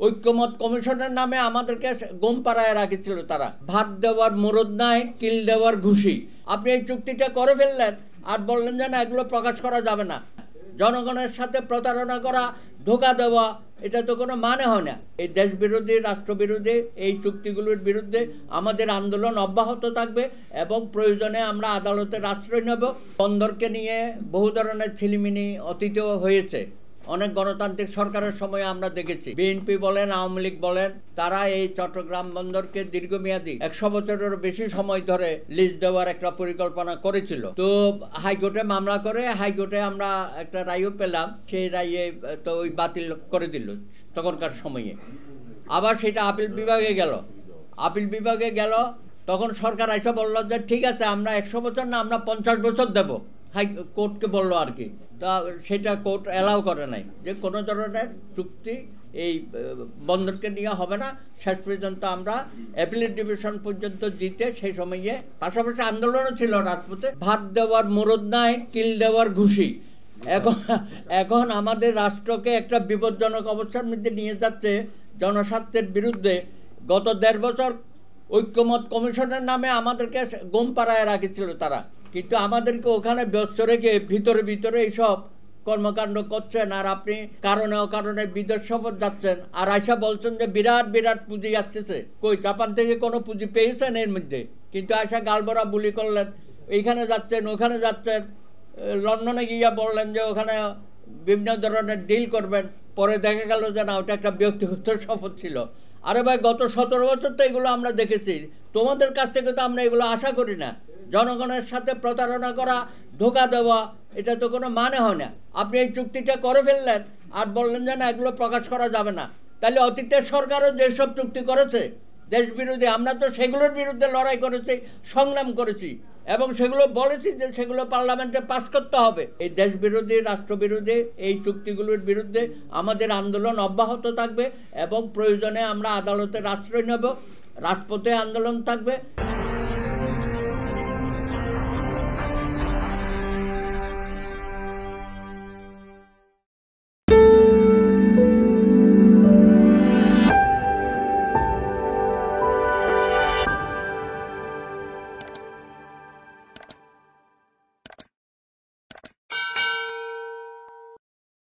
ঐক্যমত কমিশনের নামে আমাদেরকে গম পাড়ায় রাখেছিল। তারা ভাত দেওয়ার মুরদ নাই, কিল দেওয়ার ঘুষি। আপনি এই চুক্তিটা করে ফেললেন আর বললেন যে না, এগুলো প্রকাশ করা যাবে না। জনগণের সাথে প্রতারণা করা, ধোঁকা দেওয়া, এটা তো কোনো মানে হয় না। এই দেশবিরোধী, রাষ্ট্রবিরোধী এই চুক্তিগুলোর বিরুদ্ধে আমাদের আন্দোলন অব্যাহত থাকবে এবং প্রয়োজনে আমরা আদালতের আশ্রয় নেব। বন্দরকে নিয়ে বহু ধরনের ছিলিমিনি অতীতেও হয়েছে। অনেক গণতান্ত্রিক সরকারের সময় আমরা দেখেছি, বিএনপি বলেন, আওয়ামী লীগ বলেন, তারা এই চট্টগ্রাম বন্দরকে দীর্ঘমেয়াদী 100 বছরেরও বেশি সময় ধরে লিজ দেওয়ার একটা পরিকল্পনা করেছিল। তো হাইকোর্টে মামলা করে, হাইকোর্টে আমরা একটা রায়ও পেলাম। সেই রায়ে তো ওই বাতিল করে দিল তখনকার সময়ে। আবার সেটা আপিল বিভাগে গেল। আপিল বিভাগে গেল, তখন সরকার এসে বললো যে ঠিক আছে, আমরা 100 বছর না, আমরা 50 বছর দেবো। হাইকোর্টকে বললো আর কি। তা সেটা কোর্ট অ্যালাউ করে নাই যে কোনো ধরনের চুক্তি এই বন্দরকে নিয়ে হবে না। শেষ পর্যন্ত আমরা অ্যাপিলেট ডিভিশন পর্যন্ত দিতে সেই সময়ে পাশাপাশি আন্দোলনও ছিল রাজপথে। ভাত দেওয়ার মুরদ নাই, কিল দেওয়ার ঘুষি। এখন আমাদের রাষ্ট্রকে একটা বিপজ্জনক অবস্থার মধ্যে নিয়ে যাচ্ছে জনস্বার্থের বিরুদ্ধে। গত 1.5 বছর ঐক্যমত কমিশনের নামে আমাদেরকে গম পাড়ায় রাখেছিল তারা, কিন্তু আমাদেরকে ওখানে ব্যস্ত রেখে ভিতরে ভিতরে এইসব কর্মকাণ্ড করছেন। আর আপনি কারণে অকারণে বিদেশ সফর যাচ্ছেন, আর আয়সা বলছেন যে বিরাট বিরাট পুঁজি আসতেছে। কই, জাপান থেকে কোনো পুঁজি পেয়েছেন এর মধ্যে? কিন্তু আয়সা গালবরা বুলি করলেন, এইখানে যাচ্ছেন, ওখানে যাচ্ছেন। লন্ডনে গিয়া বললেন যে ওখানে বিভিন্ন ধরনের ডিল করবেন, পরে দেখা গেল যে না, ওটা একটা ব্যক্তিগত সফর ছিল। আরে ভাই, গত 17 বছর তো এগুলো আমরা দেখেছি। তোমাদের কাছ থেকে তো আমরা এগুলো আশা করি না। জনগণের সাথে প্রতারণা করা, ধোঁকা দেওয়া, এটা তো কোনো মানে হয় না। আপনি এই চুক্তিটা করে ফেললেন আর বললেন যে না, এগুলো প্রকাশ করা যাবে না। তাহলে অতীতের সরকারও যেসব চুক্তি করেছে দেশ বিরোধী, আমরা তো সেগুলোর বিরুদ্ধে লড়াই করেছি, সংগ্রাম করেছি এবং সেগুলো বলেছি যে সেগুলো পার্লামেন্টে পাস করতে হবে। এই দেশ বিরোধী, রাষ্ট্রবিরোধী এই চুক্তিগুলোর বিরুদ্ধে আমাদের আন্দোলন অব্যাহত থাকবে এবং প্রয়োজনে আমরা আদালতের আশ্রয় নেব। রাজপথে আন্দোলন থাকবে।